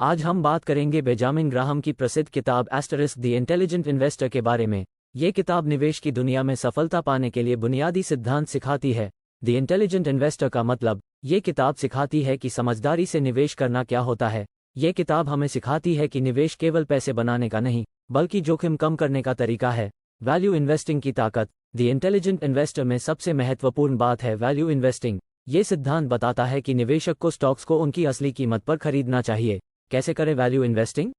आज हम बात करेंगे बेंजामिन ग्राहम की प्रसिद्ध किताब एस्टेरिस्क द इंटेलिजेंट इन्वेस्टर के बारे में। ये किताब निवेश की दुनिया में सफलता पाने के लिए बुनियादी सिद्धांत सिखाती है। द इंटेलिजेंट इन्वेस्टर का मतलब, ये किताब सिखाती है कि समझदारी से निवेश करना क्या होता है। ये किताब हमें सिखाती है कि निवेश केवल पैसे बनाने का नहीं, बल्कि जोखिम कम करने का तरीका है। वैल्यू इन्वेस्टिंग की ताकत। द इंटेलिजेंट इन्वेस्टर में सबसे महत्वपूर्ण बात है वैल्यू इन्वेस्टिंग। ये सिद्धांत बताता है कि निवेशक को स्टॉक्स को उनकी असली कीमत पर खरीदना चाहिए। कैसे करें वैल्यू इन्वेस्टिंग?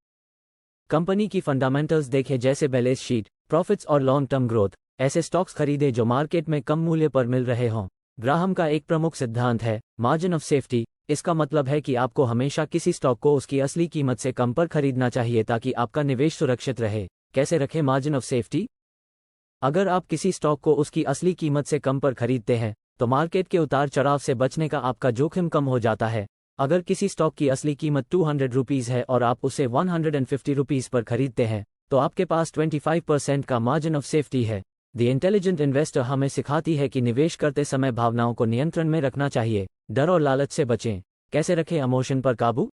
कंपनी की फंडामेंटल्स देखें, जैसे बैलेंस शीट, प्रॉफिट्स और लॉन्ग टर्म ग्रोथ। ऐसे स्टॉक्स खरीदें जो मार्केट में कम मूल्य पर मिल रहे हों। ग्राहम का एक प्रमुख सिद्धांत है मार्जिन ऑफ सेफ्टी। इसका मतलब है कि आपको हमेशा किसी स्टॉक को उसकी असली कीमत से कम पर खरीदना चाहिए ताकि आपका निवेश सुरक्षित रहे। कैसे रखें मार्जिन ऑफ सेफ्टी? अगर आप किसी स्टॉक को उसकी असली कीमत से कम पर खरीदते हैं तो मार्केट के उतार चढ़ाव से बचने का आपका जोखिम कम हो जाता है। अगर किसी स्टॉक की असली कीमत 200 रुपीज़ है और आप उसे 150 रुपीज़ पर खरीदते हैं तो आपके पास 25% का मार्जिन ऑफ सेफ्टी है। द इंटेलिजेंट इन्वेस्टर हमें सिखाती है कि निवेश करते समय भावनाओं को नियंत्रण में रखना चाहिए, डर और लालच से बचें। कैसे रखें इमोशन पर काबू?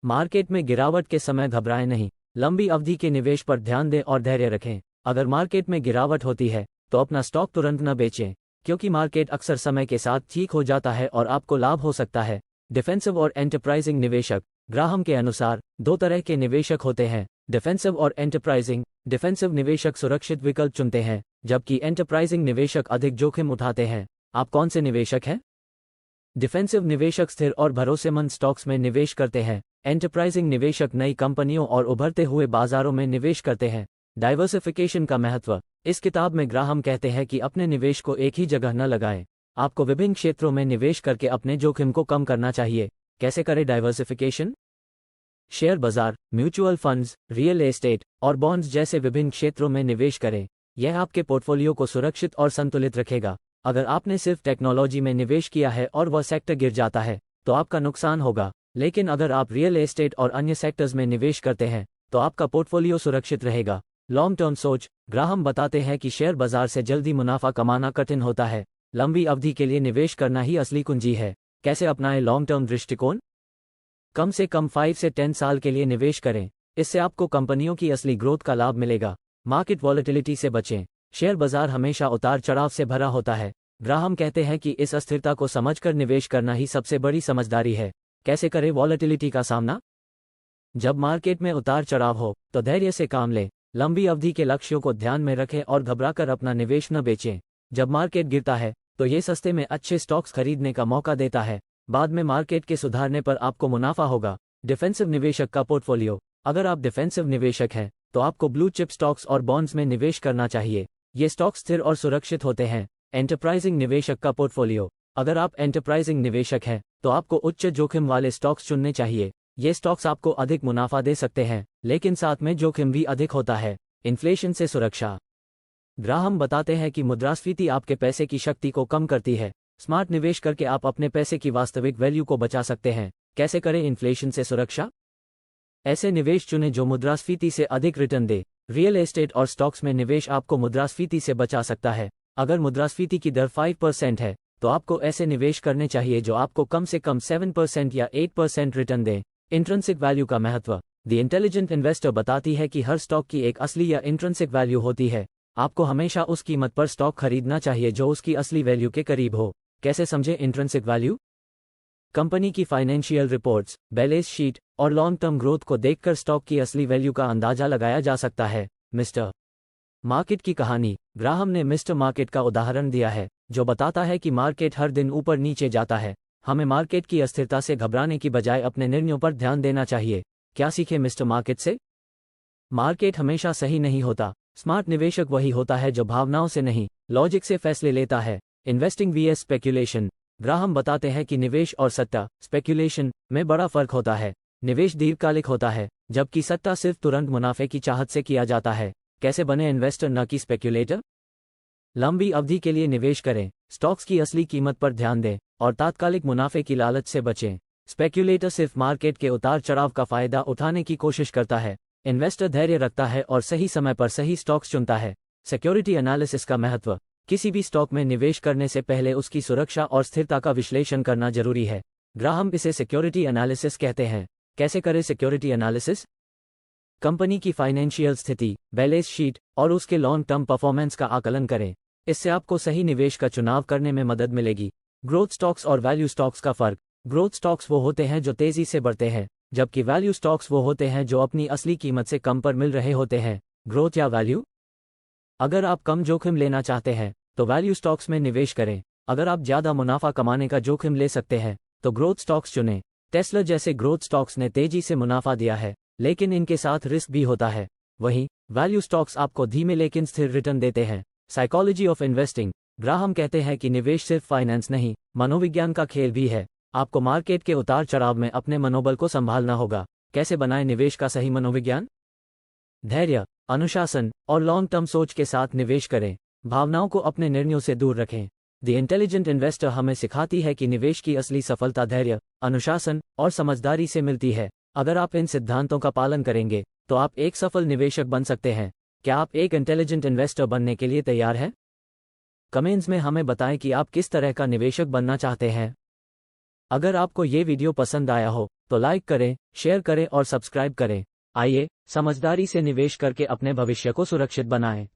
मार्केट में गिरावट के समय घबराएं नहीं, लंबी अवधि के निवेश पर ध्यान दें और धैर्य रखें। अगर मार्केट में गिरावट होती है तो अपना स्टॉक तुरंत न बेचें, क्योंकि मार्केट अक्सर समय के साथ ठीक हो जाता है और आपको लाभ हो सकता है। डिफेंसिव और एंटरप्राइजिंग निवेशक। ग्राहम के अनुसार दो तरह के निवेशक होते हैं, डिफेंसिव और एंटरप्राइजिंग। डिफेंसिव निवेशक सुरक्षित विकल्प चुनते हैं, जबकि एंटरप्राइजिंग निवेशक अधिक जोखिम उठाते हैं। आप कौन से निवेशक हैं? डिफेंसिव निवेशक स्थिर और भरोसेमंद स्टॉक्स में निवेश करते हैं। एंटरप्राइजिंग निवेशक नई कंपनियों और उभरते हुए बाजारों में निवेश करते हैं। डाइवर्सिफिकेशन का महत्व। इस किताब में ग्राहम कहते हैं कि अपने निवेश को एक ही जगह न लगाएं। आपको विभिन्न क्षेत्रों में निवेश करके अपने जोखिम को कम करना चाहिए। कैसे करें डाइवर्सिफिकेशन? शेयर बाजार, म्यूचुअल फंड्स, रियल एस्टेट और बॉन्ड्स जैसे विभिन्न क्षेत्रों में निवेश करें। यह आपके पोर्टफोलियो को सुरक्षित और संतुलित रखेगा। अगर आपने सिर्फ टेक्नोलॉजी में निवेश किया है और वह सेक्टर गिर जाता है तो आपका नुकसान होगा, लेकिन अगर आप रियल एस्टेट और अन्य सेक्टर्स में निवेश करते हैं तो आपका पोर्टफोलियो सुरक्षित रहेगा। लॉन्ग टर्म सोच। ग्राहम बताते हैं कि शेयर बाजार से जल्दी मुनाफा कमाना कठिन होता है, लंबी अवधि के लिए निवेश करना ही असली कुंजी है। कैसे अपनाएं लॉन्ग टर्म दृष्टिकोण? कम से कम 5 से 10 साल के लिए निवेश करें, इससे आपको कंपनियों की असली ग्रोथ का लाभ मिलेगा। मार्केट वॉलेटिलिटी से बचें। शेयर बाजार हमेशा उतार चढ़ाव से भरा होता है। ग्राहम कहते हैं कि इस अस्थिरता को समझकर निवेश करना ही सबसे बड़ी समझदारी है। कैसे करें वॉलेटिलिटी का सामना? जब मार्केट में उतार चढ़ाव हो तो धैर्य से काम लें, लंबी अवधि के लक्ष्यों को ध्यान में रखें और घबराकर अपना निवेश न बेचें। जब मार्केट गिरता है तो ये सस्ते में अच्छे स्टॉक्स खरीदने का मौका देता है। बाद में मार्केट के सुधारने पर आपको मुनाफा होगा। डिफेंसिव निवेशक का पोर्टफोलियो। अगर आप डिफेंसिव निवेशक हैं तो आपको ब्लू चिप स्टॉक्स और बॉन्ड्स में निवेश करना चाहिए। ये स्टॉक्स स्थिर और सुरक्षित होते हैं। एंटरप्राइजिंग निवेशक का पोर्टफोलियो। अगर आप एंटरप्राइजिंग निवेशक हैं तो आपको उच्च जोखिम वाले स्टॉक्स चुनने चाहिए। ये स्टॉक्स आपको अधिक मुनाफा दे सकते हैं, लेकिन साथ में जोखिम भी अधिक होता है। इन्फ्लेशन से सुरक्षा। ग्राहम बताते हैं कि मुद्रास्फीति आपके पैसे की शक्ति को कम करती है। स्मार्ट निवेश करके आप अपने पैसे की वास्तविक वैल्यू को बचा सकते हैं। कैसे करें इन्फ्लेशन से सुरक्षा? ऐसे निवेश चुनें जो मुद्रास्फीति से अधिक रिटर्न दे। रियल एस्टेट और स्टॉक्स में निवेश आपको मुद्रास्फीति से बचा सकता है। अगर मुद्रास्फीति की दर 5% है तो आपको ऐसे निवेश करने चाहिए जो आपको कम से कम 7% या 8% रिटर्न दें। इंट्रिंसिक वैल्यू का महत्व। द इंटेलिजेंट इन्वेस्टर बताती है कि हर स्टॉक की एक असली या इंट्रिंसिक वैल्यू होती है। आपको हमेशा उस कीमत पर स्टॉक खरीदना चाहिए जो उसकी असली वैल्यू के करीब हो। कैसे समझें इंट्रिंसिक वैल्यू? कंपनी की फाइनेंशियल रिपोर्ट्स, बैलेंस शीट और लॉन्ग टर्म ग्रोथ को देखकर स्टॉक की असली वैल्यू का अंदाजा लगाया जा सकता है। मिस्टर मार्केट की कहानी। ग्राहम ने मिस्टर मार्केट का उदाहरण दिया है जो बताता है कि मार्केट हर दिन ऊपर नीचे जाता है। हमें मार्केट की अस्थिरता से घबराने की बजाय अपने निर्णयों पर ध्यान देना चाहिए। क्या सीखें मिस्टर मार्केट से? मार्केट हमेशा सही नहीं होता। स्मार्ट निवेशक वही होता है जो भावनाओं से नहीं, लॉजिक से फैसले लेता है। Investing VS speculation. ग्राहम बताते हैं कि निवेश और सट्टा, स्पेक्यूलेशन, में बड़ा फर्क होता है। निवेश दीर्घकालिक होता है, जबकि सट्टा सिर्फ तुरंत मुनाफे की चाहत से किया जाता है। कैसे बने इन्वेस्टर न कि स्पेक्यूलेटर? लंबी अवधि के लिए निवेश करें, स्टॉक्स की असली कीमत पर ध्यान दें और तात्कालिक मुनाफे की लालच से बचें। स्पेक्यूलेटर सिर्फ मार्केट के उतार चढ़ाव का फायदा उठाने की कोशिश करता है। इन्वेस्टर धैर्य रखता है और सही समय पर सही स्टॉक्स चुनता है। सिक्योरिटी एनालिसिस का महत्व। किसी भी स्टॉक में निवेश करने से पहले उसकी सुरक्षा और स्थिरता का विश्लेषण करना जरूरी है। ग्राहम इसे सिक्योरिटी एनालिसिस कहते हैं। कैसे करें सिक्योरिटी एनालिसिस? कंपनी की फाइनेंशियल स्थिति, बैलेंस शीट और उसके लॉन्ग टर्म परफॉर्मेंस का आकलन करें। इससे आपको सही निवेश का चुनाव करने में मदद मिलेगी। ग्रोथ स्टॉक्स और वैल्यू स्टॉक्स का फर्क। ग्रोथ स्टॉक्स वो होते हैं जो तेजी से बढ़ते हैं, जबकि वैल्यू स्टॉक्स वो होते हैं जो अपनी असली कीमत से कम पर मिल रहे होते हैं। ग्रोथ या वैल्यू? अगर आप कम जोखिम लेना चाहते हैं तो वैल्यू स्टॉक्स में निवेश करें। अगर आप ज़्यादा मुनाफा कमाने का जोखिम ले सकते हैं तो ग्रोथ स्टॉक्स चुनें। टेस्ला जैसे ग्रोथ स्टॉक्स ने तेजी से मुनाफा दिया है, लेकिन इनके साथ रिस्क भी होता है। वहीं वैल्यू स्टॉक्स आपको धीमे लेकिन स्थिर रिटर्न देते हैं। Psychology of investing. ग्राहम कहते हैं कि निवेश सिर्फ फाइनेंस नहीं, मनोविज्ञान का खेल भी है। आपको मार्केट के उतार चढ़ाव में अपने मनोबल को संभालना होगा। कैसे बनाएं निवेश का सही मनोविज्ञान? धैर्य, अनुशासन और लॉन्ग टर्म सोच के साथ निवेश करें। भावनाओं को अपने निर्णयों से दूर रखें। द इंटेलिजेंट इन्वेस्टर हमें सिखाती है कि निवेश की असली सफलता धैर्य, अनुशासन और समझदारी से मिलती है। अगर आप इन सिद्धांतों का पालन करेंगे तो आप एक सफल निवेशक बन सकते हैं। क्या आप एक इंटेलिजेंट इन्वेस्टर बनने के लिए तैयार हैं? कमेंट्स में हमें बताएं कि आप किस तरह का निवेशक बनना चाहते हैं। अगर आपको ये वीडियो पसंद आया हो तो लाइक करें, शेयर करें और सब्सक्राइब करें। आइए समझदारी से निवेश करके अपने भविष्य को सुरक्षित बनाएं।